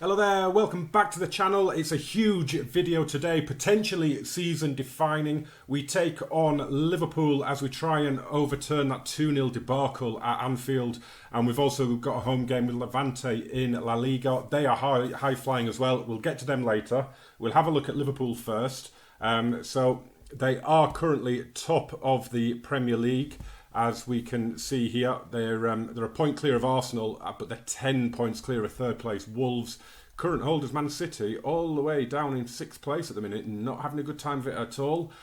Hello there, welcome back to the channel. It's a huge video today, potentially season defining. We take on Liverpool as we try and overturn that 2-0 debacle at Anfield. And we've also got a home game with Levante in La Liga. They are high flying as well. We'll get to them later. We'll have a look at Liverpool first. So they are currently top of the Premier League. As we can see here, they're a point clear of Arsenal, but they're 10 points clear of third place Wolves. Current holders Man City all the way down in 6th place at the minute, not having a good time of it at all.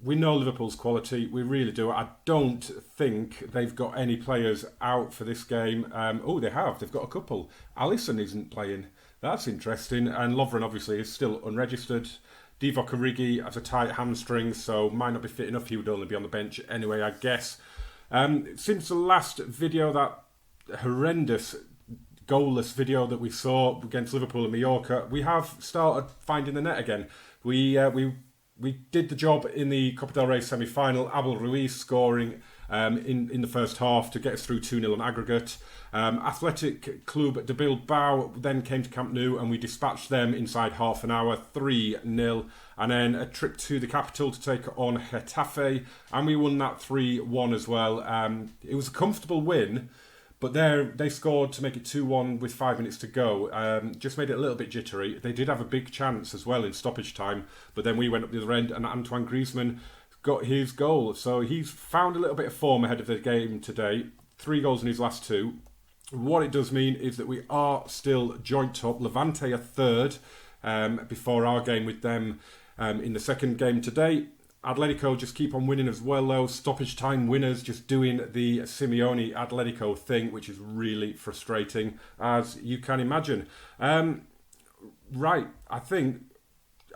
We know Liverpool's quality, we really do. I don't think they've got any players out for this game. Oh, they have. They've got a couple. Alisson isn't playing. That's interesting. And Lovren obviously is still unregistered. Divock Origi has a tight hamstring, so might not be fit enough. He would only be on the bench anyway, I guess. Since the last video, that horrendous goalless video that we saw against Liverpool and Mallorca, we have started finding the net again. We did the job in the Copa del Rey semi-final. Abel Ruiz scoring in the first half to get us through 2-0 on aggregate. Athletic Club de Bilbao then came to Camp Nou and we dispatched them inside half an hour, 3-0. And then a trip to the capital to take on Getafe, and we won that 3-1 as well. It was a comfortable win, but they scored to make it 2-1 with 5 minutes to go. Just made it a little bit jittery. They did have a big chance as well in stoppage time, but then we went up the other end and Antoine Griezmann got his goal. So he's found a little bit of form ahead of the game today. 3 goals in his last 2. What it does mean is that we are still joint top. Levante are third before our game with them in the second game today. Atletico just keep on winning as well though. Stoppage time winners just doing the Simeone Atletico thing, which is really frustrating, as you can imagine. Right, I think,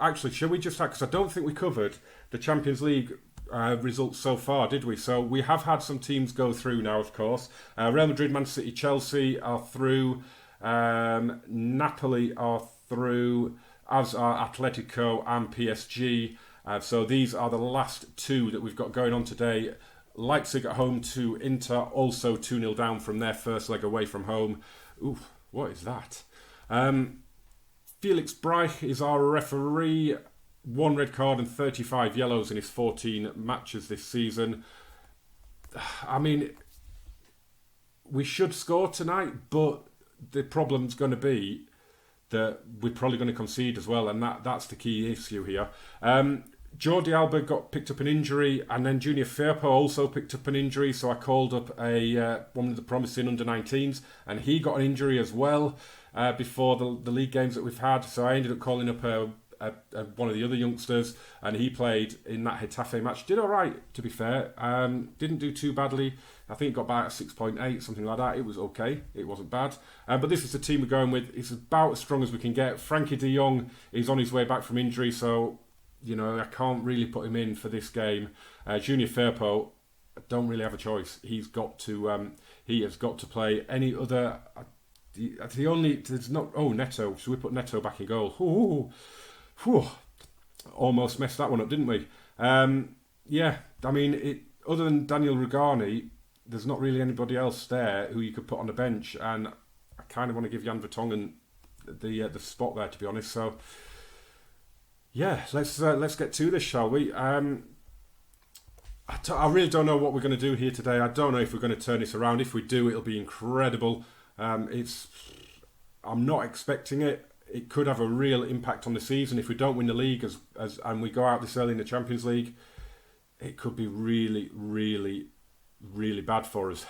actually, shall we just, because I don't think we covered the Champions League results so far, did we? So we have had some teams go through now, of course. Real Madrid, Man City, Chelsea are through. Napoli are through, as are Atletico and PSG. So these are the last 2 that we've got going on today. Leipzig at home to Inter, also 2-0 down from their first leg away from home. Oof, what is that? Felix Breich is our referee. 1 red card and 35 yellows in his 14 matches this season. I mean, we should score tonight, but the problem's going to be that we're probably going to concede as well, and that's the key issue here. Jordi Alba got picked up an injury, and then Junior Firpo also picked up an injury, so I called up one of the promising under-19s, and he got an injury as well before the league games that we've had, so I ended up calling up one of the other youngsters, and he played in that Getafe match. Did all right, to be fair. Didn't do too badly. I think he got back at 6.8, something like that. It was okay. It wasn't bad. But this is the team we're going with. It's about as strong as we can get. Frankie de Jong is on his way back from injury, so I can't really put him in for this game. Junior Firpo, I don't really have a choice. He has got to play. Any other? There's not. Oh, Neto. Should we put Neto back in goal? Ooh. Whew, almost messed that one up, didn't we? Yeah, I mean, other than Daniel Rugani, there's not really anybody else there who you could put on the bench, and I kind of want to give Jan Vertonghen the spot there, to be honest. So, yeah, let's get to this, shall we? I really don't know what we're going to do here today. I don't know if we're going to turn this around. If we do, it'll be incredible. I'm not expecting it. It could have a real impact on the season. If we don't win the league and we go out this early in the Champions League, it could be really, really, really bad for us.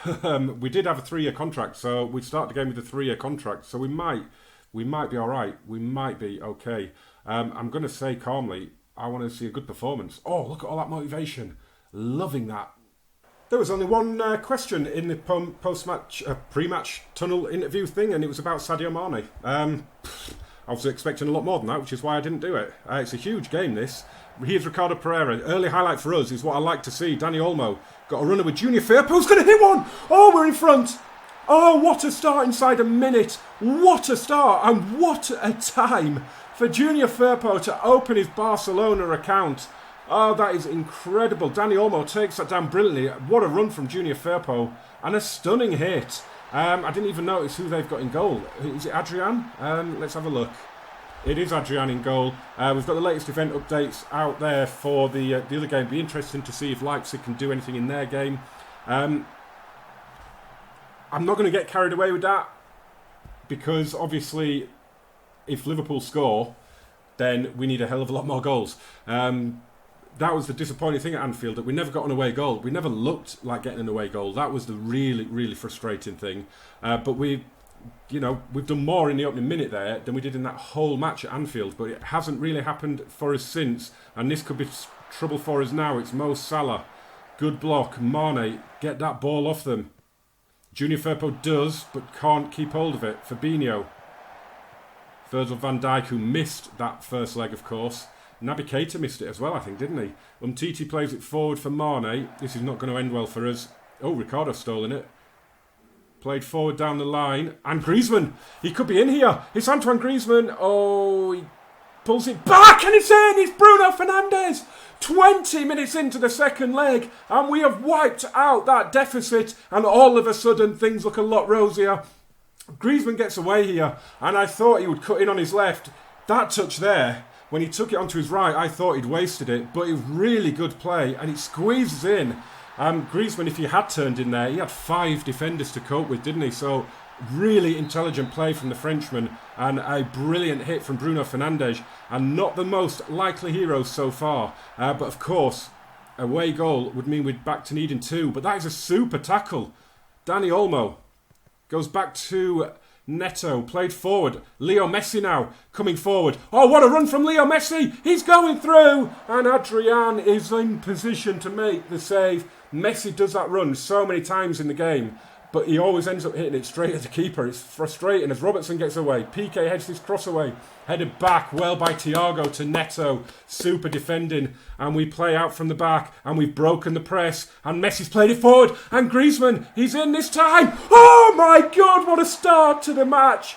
We did have a 3-year contract, so we start the game with a 3-year contract, so we might be all right. We might be okay. I'm going to say calmly, I want to see a good performance. Oh, look at all that motivation. Loving that. There was only one question in the post-match, pre-match tunnel interview thing, and it was about Sadio Mane. I was expecting a lot more than that, which is why I didn't do it. It's a huge game, this. Here's Ricardo Pereira. Early highlight for us is what I like to see. Danny Olmo got a runner with Junior Firpo. Who's going to hit one? Oh, we're in front. Oh, what a start inside a minute. What a start, and what a time for Junior Firpo to open his Barcelona account. Oh, that is incredible. Danny Olmo takes that down brilliantly. What a run from Junior Firpo. And a stunning hit. I didn't even notice who they've got in goal. Is it Adrian? Let's have a look. It is Adrian in goal. We've got the latest event updates out there for the other game. Be interesting to see if Leipzig can do anything in their game. I'm not going to get carried away with that, because obviously if Liverpool score, then we need a hell of a lot more goals. That was the disappointing thing at Anfield, that we never got an away goal. We never looked like getting an away goal. That was the really, really frustrating thing. But we've done more in the opening minute there than we did in that whole match at Anfield. But it hasn't really happened for us since. And this could be trouble for us now. It's Mo Salah. Good block. Mane, get that ball off them. Junior Firpo does, but can't keep hold of it. Fabinho. Virgil van Dijk, who missed that first leg, of course. Naby Keita missed it as well, I think, didn't he? Umtiti plays it forward for Mane. This is not going to end well for us. Oh, Ricardo's stolen it. Played forward down the line. And Griezmann! He could be in here. It's Antoine Griezmann. Oh, he pulls it back and it's in! It's Bruno Fernandes! 20 minutes into the second leg and we have wiped out that deficit, and all of a sudden things look a lot rosier. Griezmann gets away here, and I thought he would cut in on his left. That touch there, when he took it onto his right, I thought he'd wasted it, but it was really good play, and it squeezes in. Griezmann, if he had turned in there, he had 5 defenders to cope with, didn't he? So really intelligent play from the Frenchman, and a brilliant hit from Bruno Fernandes, and not the most likely heroes so far. But of course, away goal would mean we're back to needing 2, but that is a super tackle. Dani Olmo goes back to Neto, played forward. Leo Messi now coming forward. Oh, what a run from Leo Messi! He's going through! And Adrian is in position to make the save. Messi does that run so many times in the game, but he always ends up hitting it straight at the keeper. It's frustrating as Robertson gets away. Piqué heads this cross away. Headed back well by Thiago to Neto. Super defending. And we play out from the back. And we've broken the press. And Messi's played it forward. And Griezmann, he's in this time. Oh my God, what a start to the match.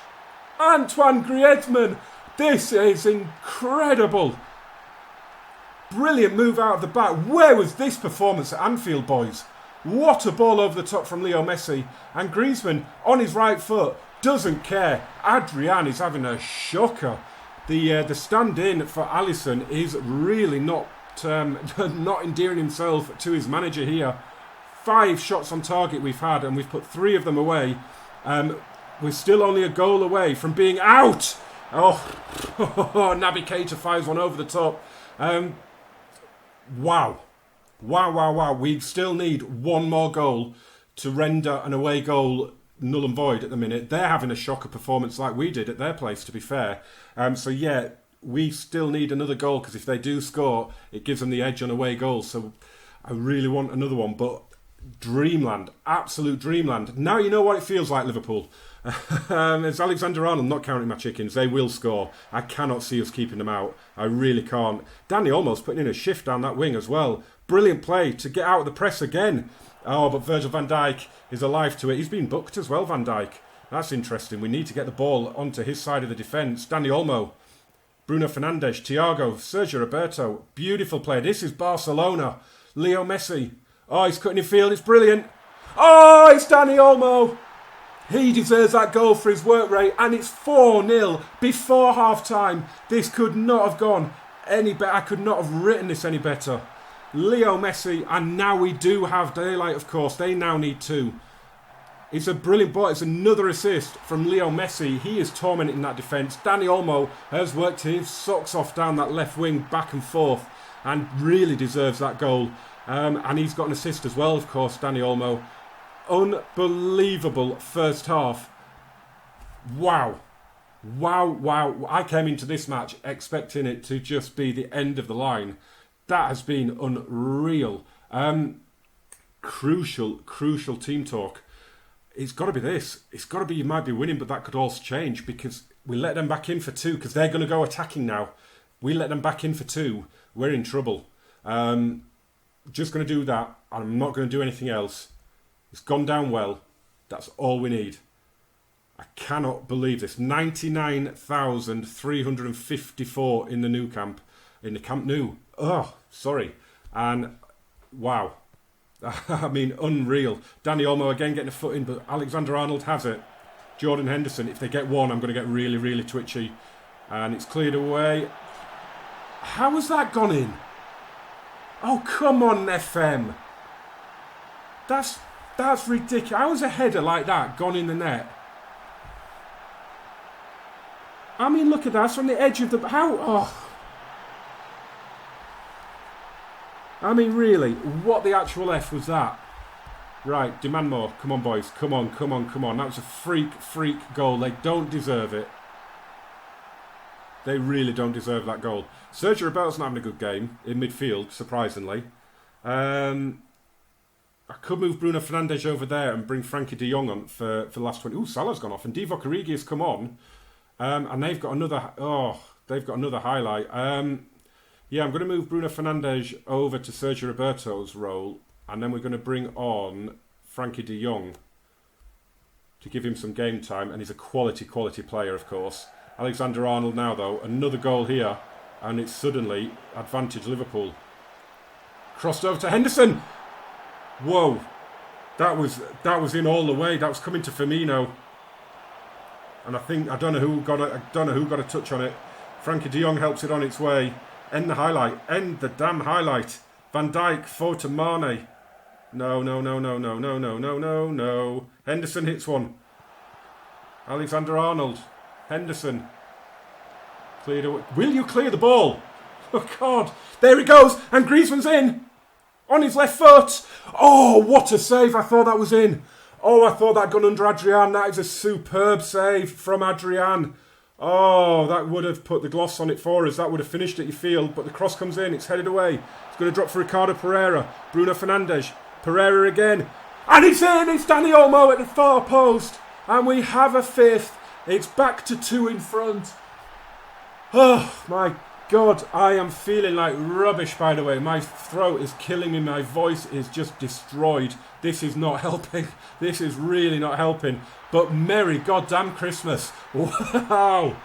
Antoine Griezmann. This is incredible. Brilliant move out of the back. Where was this performance at Anfield, boys? What a ball over the top from Leo Messi. And Griezmann, on his right foot, doesn't care. Adrian is having a shocker. The stand-in for Alisson is really not endearing himself to his manager here. 5 shots on target we've had, and we've put 3 of them away. We're still only a goal away from being out. Oh, Naby Keita fires one over the top. Wow. Wow. We still need 1 more goal to render an away goal null and void at the minute. They're having a shocker performance like we did at their place, to be fair. So yeah, we still need another goal, because if they do score, it gives them the edge on away goals. So I really want another one. But dreamland, absolute dreamland. Now you know what it feels like, Liverpool. It's Alexander-Arnold, not counting my chickens. They will score. I cannot see us keeping them out. I really can't. Danny almost putting in a shift down that wing as well. Brilliant play to get out of the press again. Oh, but Virgil van Dijk is alive to it. He's been booked as well, Van Dijk. That's interesting. We need to get the ball onto his side of the defence. Dani Olmo, Bruno Fernandes, Thiago, Sergio Roberto. Beautiful play. This is Barcelona. Leo Messi. Oh, he's cutting in field. It's brilliant. Oh, it's Dani Olmo. He deserves that goal for his work rate. And it's 4-0 before half-time. This could not have gone any better. I could not have written this any better. Leo Messi, and now we do have daylight, of course. They now need 2. It's a brilliant ball. It's another assist from Leo Messi. He is tormenting that defence. Dani Olmo has worked his socks off down that left wing, back and forth, and really deserves that goal. And he's got an assist as well, of course, Dani Olmo. Unbelievable first half. Wow. I came into this match expecting it to just be the end of the line. That has been unreal. Crucial team talk. It's got to be this. It's got to be you might be winning, but that could also change, because we let them back in for 2, because they're going to go attacking now. We let them back in for 2. We're in trouble. Just going to do that, and I'm not going to do anything else. It's gone down well. That's all we need. I cannot believe this. 99,354 in the Nou Camp. In the Camp Nou. Oh, sorry. And wow. I mean, unreal. Danny Olmo again getting a foot in, but Alexander-Arnold has it. Jordan Henderson, if they get one, I'm going to get really, really twitchy. And it's cleared away. How has that gone in? Oh, come on, FM. That's ridiculous. How has a header like that gone in the net? I mean, look at that. It's from the edge of the... How... Oh. I mean, really, what the actual F was that? Right, demand more. Come on, boys. Come on. That was a freak goal. They don't deserve it. They really don't deserve that goal. Sergio Roberto's not having a good game in midfield, surprisingly. I could move Bruno Fernandes over there and bring Frankie de Jong on for the last 20. Ooh, Salah's gone off. And Divock Origi has come on. And they've got another... Oh, they've got another highlight. Yeah, I'm going to move Bruno Fernandes over to Sergio Roberto's role. And then we're going to bring on Frankie de Jong to give him some game time. And he's a quality player, of course. Alexander-Arnold now, though. Another goal here. And it's suddenly advantage Liverpool. Crossed over to Henderson. Whoa. That was in all the way. That was coming to Firmino. And I don't know who got a touch on it. Frankie de Jong helps it on its way. End the highlight. End the damn highlight. Van Dijk forward to Mane. No. Henderson hits one. Alexander-Arnold. Henderson. Cleared away. Will you clear the ball? Oh, God. There he goes. And Griezmann's in. On his left foot. Oh, what a save. I thought that was in. Oh, I thought that had gone under Adrian. That is a superb save from Adrian. Oh, that would have put the gloss on it for us. That would have finished it, you feel. But the cross comes in. It's headed away. It's going to drop for Ricardo Pereira. Bruno Fernandes. Pereira again. And it's in. It's Danny Olmo at the far post. And we have a fifth. It's back to 2 in front. Oh, my God. I am feeling like rubbish, by the way. My throat is killing me. My voice is just destroyed. This is not helping. This is really not helping. But merry goddamn Christmas. Wow.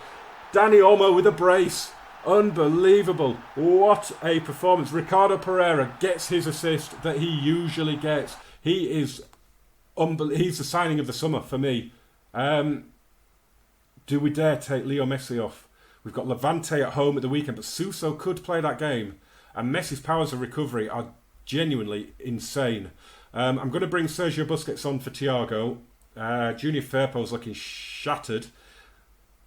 Danny Olmo with a brace. Unbelievable. What a performance. Ricardo Pereira gets his assist that he usually gets. He is he's the signing of the summer for me. Do we dare take Leo Messi off? We've got Levante at home at the weekend, but Suso could play that game. And Messi's powers of recovery are genuinely insane. I'm going to bring Sergio Busquets on for Thiago. Junior Firpo's looking shattered,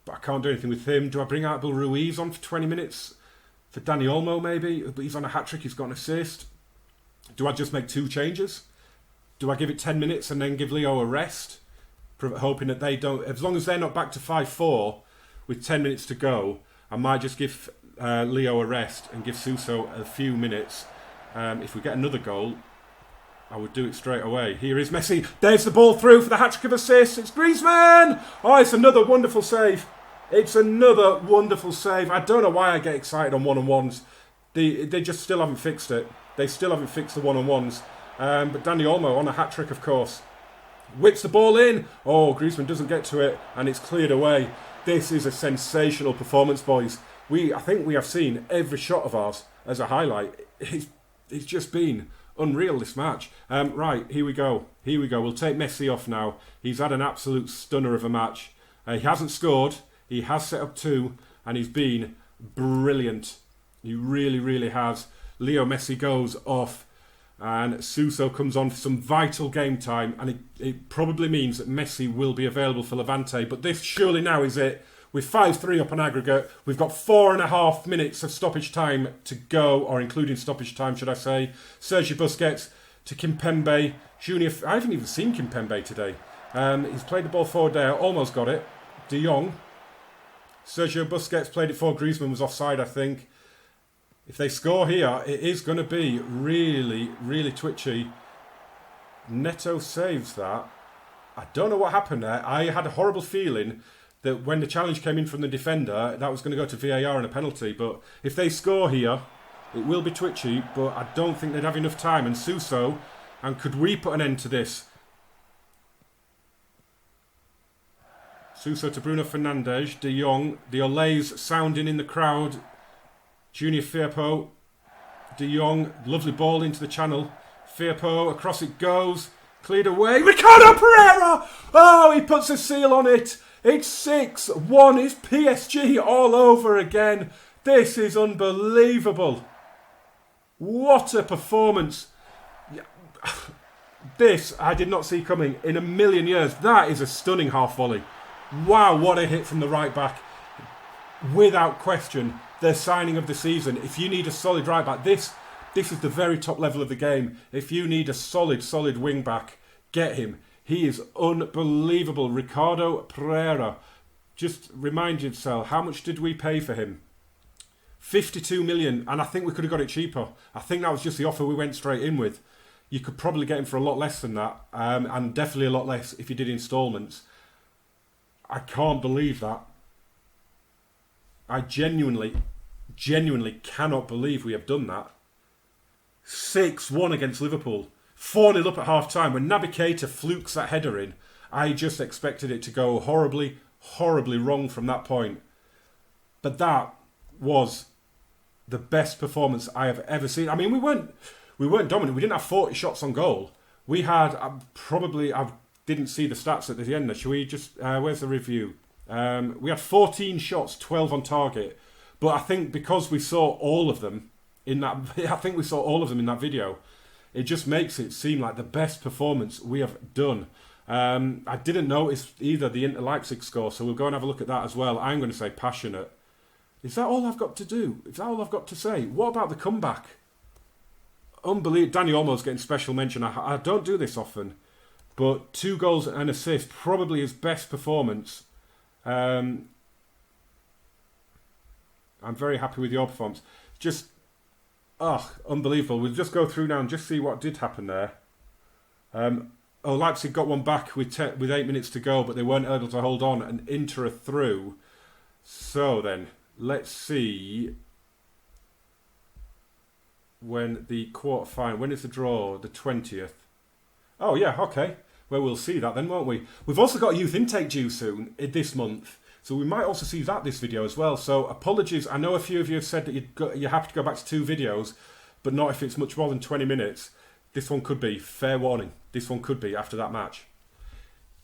but I can't do anything with him. Do I bring Abel Ruiz on for 20 minutes? For Danny Olmo, maybe? But he's on a hat-trick, he's got an assist. Do I just make 2 changes? Do I give it 10 minutes and then give Leo a rest? Hoping that they don't... As long as they're not back to 5-4 with 10 minutes to go, I might just give Leo a rest and give Suso a few minutes. If we get another goal, I would do it straight away. Here is Messi. There's the ball through for the hat-trick of assists. It's Griezmann! Oh, it's another wonderful save. It's another wonderful save. I don't know why I get excited on one-on-ones. They just still haven't fixed it. They still haven't fixed the one-on-ones. But Danny Olmo on a hat-trick, of course. Whips the ball in. Oh, Griezmann doesn't get to it, and it's cleared away. This is a sensational performance, boys. I think we have seen every shot of ours as a highlight. It's just been unreal, this match. Right, here we go. We'll take Messi off now. He's had an absolute stunner of a match. He hasn't scored. He has set up 2, and he's been brilliant. He really, really has. Leo Messi goes off. And Suso comes on for some vital game time, and it probably means that Messi will be available for Levante. But this surely now is it. With 5-3 up on aggregate, we've got 4.5 minutes of stoppage time to go, or including stoppage time, should I say. Sergio Busquets to Kimpembe. Junior, I haven't even seen Kimpembe today. He's played the ball forward there, almost got it. De Jong. Sergio Busquets played it forward. Griezmann was offside, I think. If they score here, it is going to be really, really twitchy. Neto saves that. I don't know what happened there. I had a horrible feeling that when the challenge came in from the defender, that was going to go to VAR and a penalty. But if they score here, it will be twitchy, but I don't think they'd have enough time. And Suso, and could we put an end to this? Suso to Bruno Fernandes. De Jong. The Olays sounding in the crowd. Junior Firpo, De Jong, lovely ball into the channel. Firpo, across it goes. Cleared away. Ricardo Pereira! Oh, he puts a seal on it. It's 6-1. It's PSG all over again. This is unbelievable. What a performance. This I did not see coming in a million years. That is a stunning half volley. Wow, what a hit from the right back. Without question, the signing of the season. If you need a solid right back, this is the very top level of the game. If you need a solid wing back, get him. He is unbelievable. Ricardo Pereira. Just remind yourself, how much did we pay for him? 52 million, and I think we could have got it cheaper. I think that was just the offer we went straight in with. You could probably get him for a lot less than that, and definitely a lot less if you did instalments. I can't believe that. I genuinely cannot believe we have done that. 6-1 against Liverpool. 4-0 up at half-time. When Naby Keita flukes that header in, I just expected it to go horribly wrong from that point. But that was the best performance I have ever seen. I mean, we weren't dominant. We didn't have 40 shots on goal. We had I didn't see the stats at the end. Shall we just... where's the review? We had 14 shots, 12 on target. But I think because we saw all of them in that... I think we saw all of them in that video. It just makes it seem like the best performance we have done. I didn't notice either the Inter Leipzig score, so we'll go and have a look at that as well. I'm going to say passionate. Is that all I've got to do? Is that all I've got to say? What about the comeback? Unbelievable. Danny Olmo's getting special mention. I don't do this often, but 2 goals and an assist, probably his best performance. I'm very happy with your performance. Just, unbelievable. We'll just go through now and just see what did happen there. Leipzig got one back with 8 minutes to go, but they weren't able to hold on, and Inter are through. So then, let's see when the quarter-final... When is the draw? The 20th. Oh, yeah, okay. Well, we'll see that then, won't we? We've also got a youth intake due soon, this month. So we might also see this video as well. So apologies. I know a few of you have said that you're happy to go back to 2 videos, but not if it's much more than 20 minutes. This one could be. Fair warning. This one could be after that match.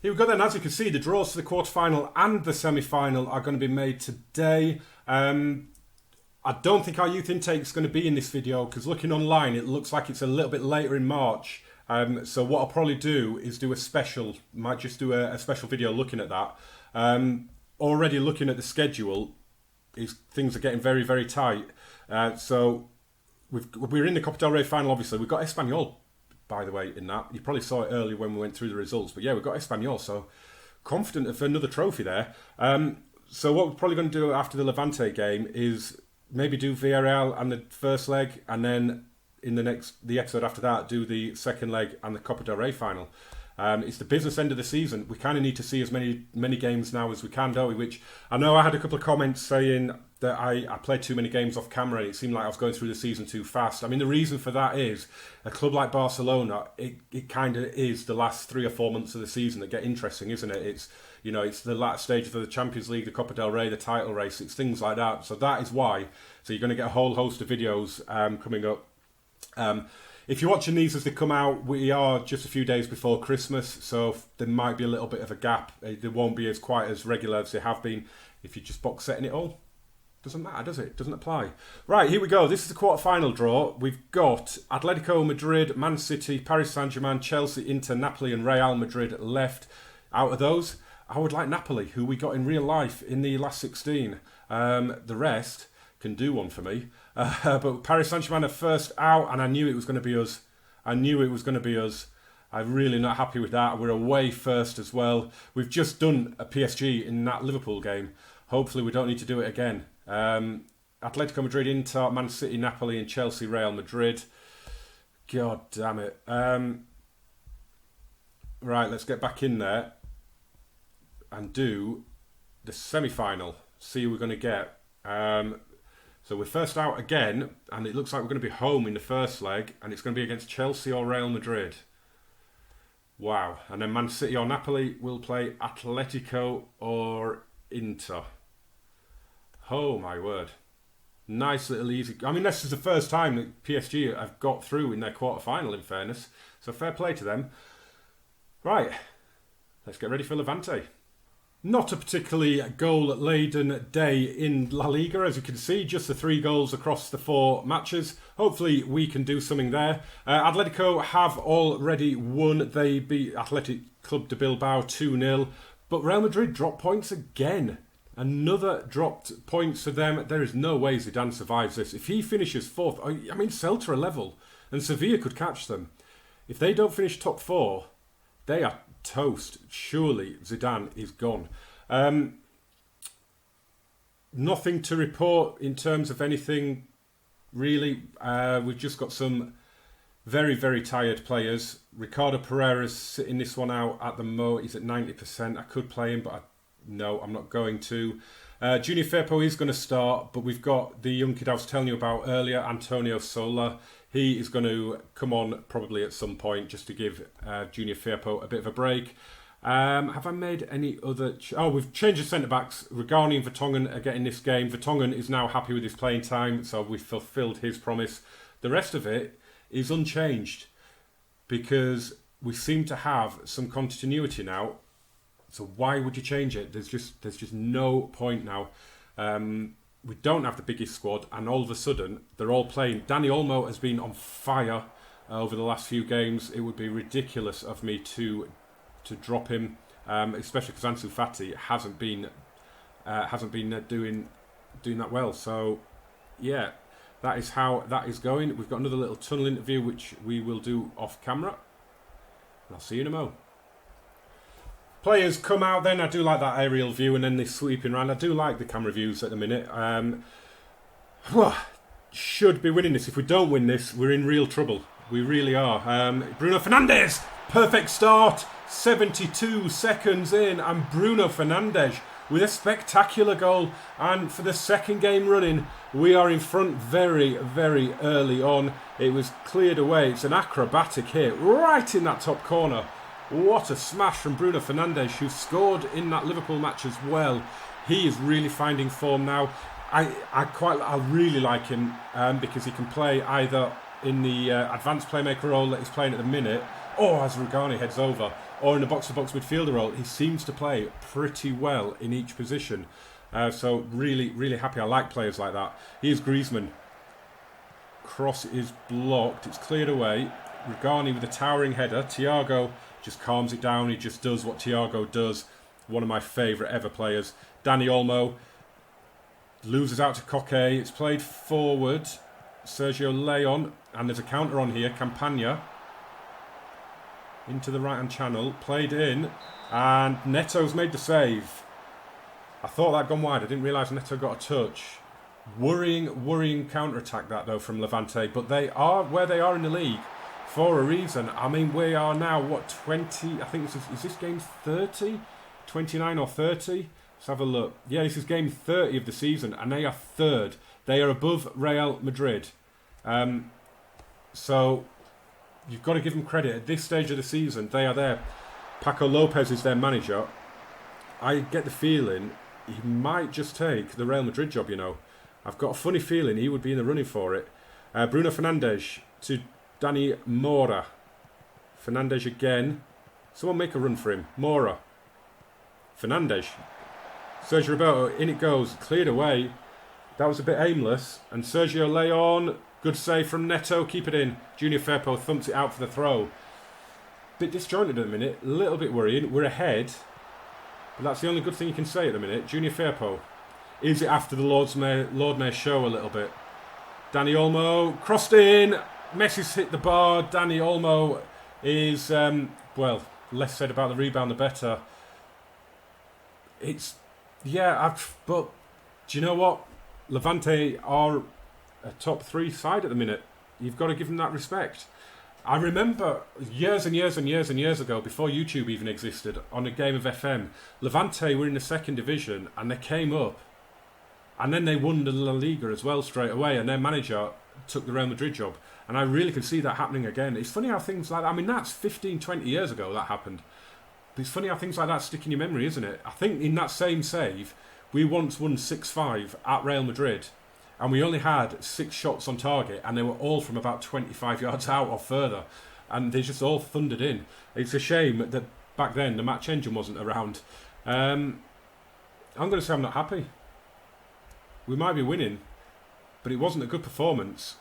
Here we go then. As you can see, the draws for the quarter-final and the semi-final are going to be made today. I don't think our youth intake is going to be in this video because looking online, it looks like it's a little bit later in March. So what I'll probably do is do a special, might just do a special video looking at that. Already looking at the schedule, things are getting very, very tight. So we're in the Copa del Rey final, obviously. We've got Espanyol, by the way, in that. You probably saw it earlier when we went through the results. But yeah, we've got Espanyol, so confident of another trophy there. So what we're probably going to do after the Levante game is maybe do Villarreal and the first leg, and then in the episode after that, do the second leg and the Copa del Rey final. It's the business end of the season. We kind of need to see as many games now as we can, don't we? Which I know I had a couple of comments saying that I played too many games off camera and it seemed like I was going through the season too fast. I mean, the reason for that is a club like Barcelona, it kind of is the last 3 or 4 months of the season that get interesting, isn't it? It's the last stages of the Champions League, the Copa del Rey, the title race, it's things like that. So that is why. So you're going to get a whole host of videos coming up. If you're watching these as they come out, we are just a few days before Christmas, so there might be a little bit of a gap. They won't be as quite as regular as they have been if you're just box setting it all. Doesn't matter, does it? Doesn't apply. Right, here we go. This is the quarter-final draw. We've got Atletico Madrid, Man City, Paris Saint-Germain, Chelsea, Inter, Napoli and Real Madrid left. Out of those, I would like Napoli, who we got in real life in the last 16. The rest can do one for me. But Paris Saint-Germain are first out, and I knew it was going to be us. I'm really not happy with that. We're away first as well. We've just done a PSG in that Liverpool game. Hopefully we don't need to do it again. Atletico Madrid, Inter, Man City, Napoli and Chelsea, Real Madrid. God damn it. Right, let's get back in there and do the semi-final. See who we're going to get. So we're first out again, and it looks like we're going to be home in the first leg, and it's going to be against Chelsea or Real Madrid. Wow. And then Man City or Napoli will play Atletico or Inter. Oh, my word. Nice little easy. I mean, this is the first time that PSG have got through in their quarter-final, in fairness. So fair play to them. Right, let's get ready for Levante. Not a particularly goal-laden day in La Liga, as you can see. Just the 3 goals across the 4 matches. Hopefully we can do something there. Atletico have already won. They beat Athletic Club de Bilbao 2-0. But Real Madrid dropped points again. Another dropped points for them. There is no way Zidane survives this. If he finishes 4th, I mean, Celta are level. And Sevilla could catch them. If they don't finish top 4, they are toast. Surely Zidane is gone. Nothing to report in terms of anything, really. We've just got some very, very tired players. Ricardo Pereira's sitting this one out at the moment. He's at 90%. I could play him, but no, I'm not going to. Junior Firpo is going to start, but we've got the young kid I was telling you about earlier, Antonio Sola. He is going to come on probably at some point just to give Junior Firpo a bit of a break. Have I made any other... we've changed the centre-backs. Regani and Vertonghen are getting this game. Vertonghen is now happy with his playing time, so we've fulfilled his promise. The rest of it is unchanged because we seem to have some continuity now. So why would you change it? There's just no point now. We don't have the biggest squad, and all of a sudden they're all playing. Dani Olmo has been on fire over the last few games. It would be ridiculous of me to drop him, especially because Ansu Fati hasn't been doing that well. So yeah, that is how that is going. We've got another little tunnel interview which we will do off camera. And I'll see you in a mo. Players come out then. I do like that aerial view and then they sweeping around. I do like the camera views at the minute. Should be winning this. If we don't win this, we're in real trouble. We really are. Bruno Fernandes, perfect start. 72 seconds in and Bruno Fernandes with a spectacular goal. And for the second game running, we are in front very, very early on. It was cleared away. It's an acrobatic hit right in that top corner. What a smash from Bruno Fernandes, who scored in that Liverpool match as well. He is really finding form now. I really like him because he can play either in the advanced playmaker role that he's playing at the minute, or as Rugani heads over, or in the box-to-box midfielder role. He seems to play pretty well in each position. So really, really happy. I like players like that. Here's Griezmann. Cross is blocked. It's cleared away. Rugani with a towering header. Thiago just calms it down. He just does what Thiago does. One of my favourite ever players. Dani Olmo loses out to Koke. It's played forward. Sergio Leon. And there's a counter on here. Campagna. Into the right-hand channel. Played in. And Neto's made the save. I thought that had gone wide. I didn't realise Neto got a touch. Worrying counter-attack that, though, from Levante. But they are where they are in the league for a reason. I mean, we are now, 20... I think is this game 30? 29 or 30? Let's have a look. Yeah, this is game 30 of the season, and they are third. They are above Real Madrid. So, you've got to give them credit. At this stage of the season, they are there. Paco Lopez is their manager. I get the feeling he might just take the Real Madrid job, you know. I've got a funny feeling he would be in the running for it. Bruno Fernandes to Dani Mora. Fernandes again. Someone make a run for him. Mora. Fernandes. Sergio Roberto, in it goes. Cleared away. That was a bit aimless. And Sergio Leon. Good save from Neto. Keep it in. Junior Firpo thumps it out for the throw. Bit disjointed at the minute. A little bit worrying. We're ahead. But that's the only good thing you can say at the minute. Junior Firpo. Is it after the Lord Mayor show a little bit? Dani Olmo. Crossed in. Messi's hit the bar. Dani Olmo is, less said about the rebound the better. But do you know what? Levante are a top 3 side at the minute. You've got to give them that respect. I remember years and years and years and years ago, before YouTube even existed, on a game of FM, Levante were in the 2nd division and they came up. And then they won the La Liga as well straight away, and their manager took the Real Madrid job. And I really can see that happening again. It's funny how things like that, I mean, that's 15, 20 years ago that happened. But it's funny how things like that stick in your memory, isn't it? I think in that same save, we once won 6-5 at Real Madrid. and we only had 6 shots on target, and they were all from about 25 yards out or further, and they just all thundered in. It's a shame that back then the match engine wasn't around. I'm going to say I'm not happy. We might be winning, but it wasn't a good performance.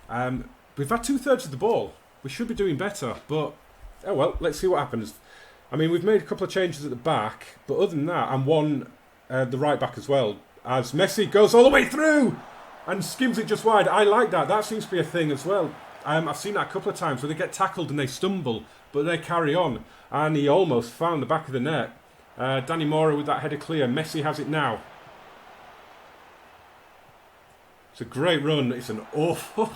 We've had 2/3 of the ball. We should be doing better, but oh well, let's see what happens. I mean, we've made a couple of changes at the back, but other than that, and one the right back as well, as Messi goes all the way through and skims it just wide. I like that. That seems to be a thing as well. I've seen that a couple of times where they get tackled and they stumble, but they carry on. And he almost found the back of the net. Danny Mora with that header clear. Messi has it now. It's a great run. It's an awful...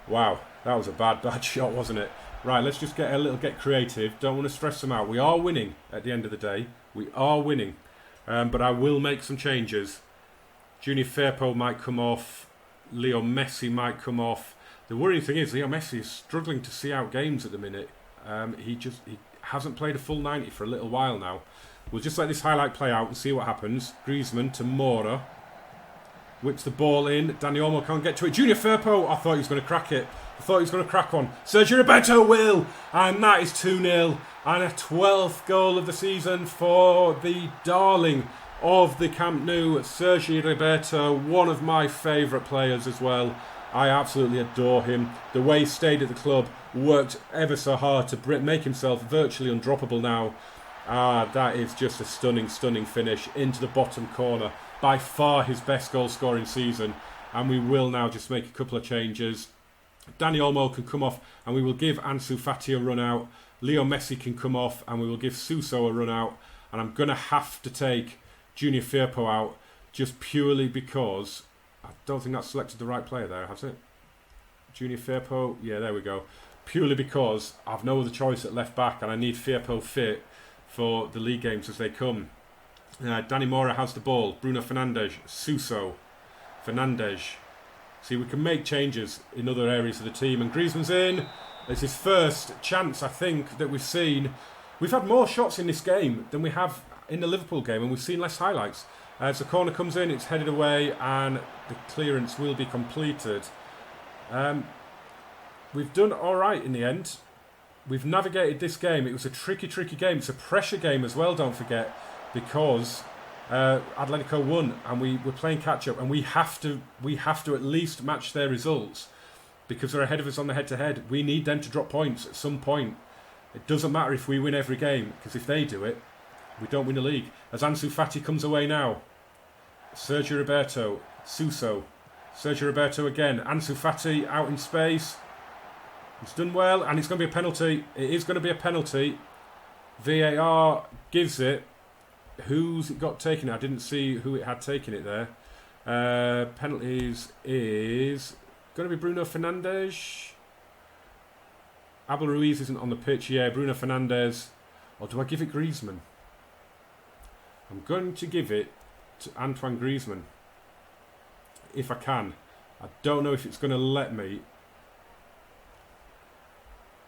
Wow, that was a bad shot, wasn't it? Right, let's just get creative. Don't want to stress them out. We are winning at the end of the day. We are winning. But I will make some changes. Junior Firpo might come off. Leo Messi might come off. The worrying thing is Leo Messi is struggling to see out games at the minute. He hasn't played a full 90 for a little while now. We'll just let this highlight play out and see what happens. Griezmann to Mora. Whips the ball in. Dani Olmo can't get to it. Junior Firpo. I thought he was going to crack it. I thought he was going to crack one. Sergio Roberto will. And that is 2-0. And a 12th goal of the season for the darling of the Camp Nou, Sergio Roberto. One of my favourite players as well. I absolutely adore him. The way he stayed at the club, worked ever so hard to make himself virtually undroppable now. That is just a stunning, stunning finish into the bottom corner. By far his best goal scoring season. And we will now just make a couple of changes. Dani Olmo can come off and we will give Ansu Fati a run out. Leo Messi can come off and we will give Suso a run out. And I'm going to have to take Junior Firpo out just purely because... I don't think that's selected the right player there, has it? Junior Firpo, yeah, there we go. Purely because I've no other choice at left back and I need Firpo fit for the league games as they come. Danny Mora has the ball. Bruno Fernandes, Suso, Fernandes. See, we can make changes in other areas of the team. And Griezmann's in. It's his first chance, I think, that we've seen. We've had more shots in this game than we have in the Liverpool game, and we've seen less highlights. As the corner comes in, it's headed away, and the clearance will be completed. We've done all right in the end. We've navigated this game. It was a tricky, tricky game. It's a pressure game as well, don't forget, because Atletico won, and we're playing catch-up, and we have to at least match their results because they're ahead of us on the head-to-head. We need them to drop points at some point. It doesn't matter if we win every game, because if they do it, we don't win the league. As Ansu Fati comes away now. Sergio Roberto, Suso. Sergio Roberto again. Ansu Fati out in space. He's done well, and it's going to be a penalty. It is going to be a penalty. VAR gives it. Who's it got taken it? I didn't see who it had taken it there. Penalties is going to be Bruno Fernandes. Abel Ruiz isn't on the pitch. Yeah, Bruno Fernandes. Or do I give it Griezmann? I'm going to give it to Antoine Griezmann. If I can. I don't know if it's going to let me.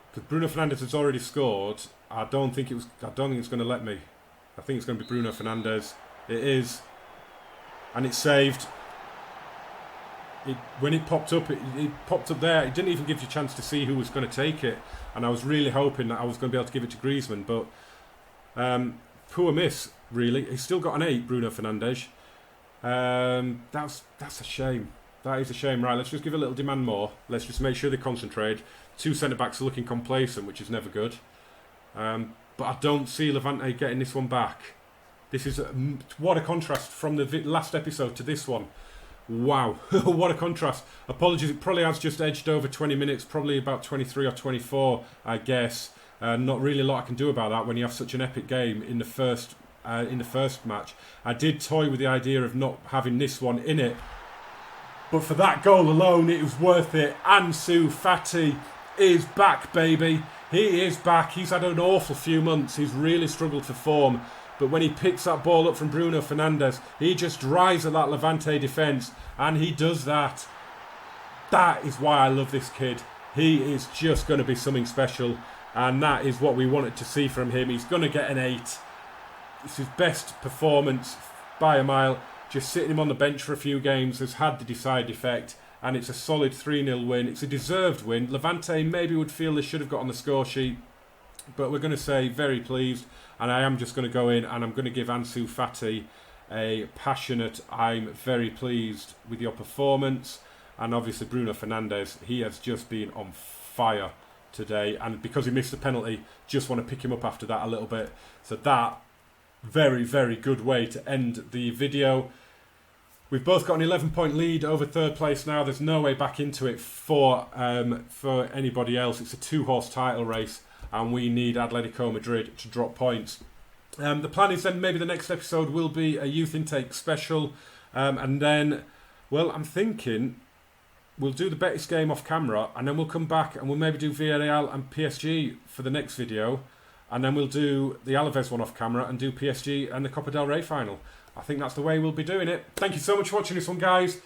Because Bruno Fernandes has already scored. I don't think it's going to let me. I think it's going to be Bruno Fernandes. It is. And it's saved. When it popped up, it popped up there. It didn't even give you a chance to see who was going to take it. And I was really hoping that I was going to be able to give it to Griezmann. But poor miss, really. He's still got an 8, Bruno Fernandes. That's a shame. That is a shame. Right, let's just give a little demand more. Let's just make sure they concentrate. 2 centre-backs are looking complacent, which is never good. But I don't see Levante getting this one back. This is... what a contrast from the last episode to this one. Wow. What a contrast. Apologies, it probably has just edged over 20 minutes. Probably about 23 or 24, I guess. Not really a lot I can do about that when you have such an epic game in the first match. I did toy with the idea of not having this one in it. But for that goal alone, it was worth it. Ansu Fati is back, baby. He is back. He's had an awful few months. He's really struggled for form. But when he picks that ball up from Bruno Fernandes, he just drives at that Levante defence. And he does that. That is why I love this kid. He is just going to be something special. And that is what we wanted to see from him. He's going to get an 8. It's his best performance by a mile. just sitting him on the bench for a few games has had the desired effect, and it's a solid 3-0 win. It's a deserved win. Levante maybe would feel they should have got on the score sheet, but we're going to say very pleased, and I am just going to go in and I'm going to give Ansu Fati a passionate I'm very pleased with your performance. And obviously Bruno Fernandes, he has just been on fire today, and because he missed the penalty, just want to pick him up after that a little bit. So that, very, very good way to end the video. We've both got an 11-point lead over third place now. There's no way back into it for anybody else. It's a 2-horse title race, and we need Atletico Madrid to drop points. The plan is then maybe the next episode will be a youth intake special, and then, well, I'm thinking we'll do the Betis game off camera, and then we'll come back and we'll maybe do Villarreal and PSG for the next video, and then we'll do the Alaves one off camera and do PSG and the Copa del Rey final. I think that's the way we'll be doing it. Thank you so much for watching this one, guys.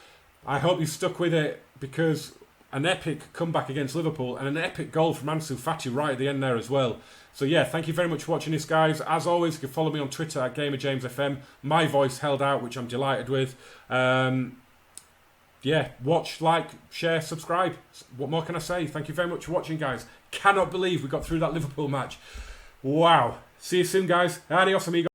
I hope you stuck with it, because an epic comeback against Liverpool and an epic goal from Ansu Fati right at the end there as well. So yeah, thank you very much for watching this, guys. As always, you can follow me on Twitter at GamerJamesFM. My voice held out, which I'm delighted with. Yeah, watch, like, share, subscribe. What more can I say? Thank you very much for watching, guys. Cannot believe we got through that Liverpool match. Wow. See you soon, guys. Adios, amigos.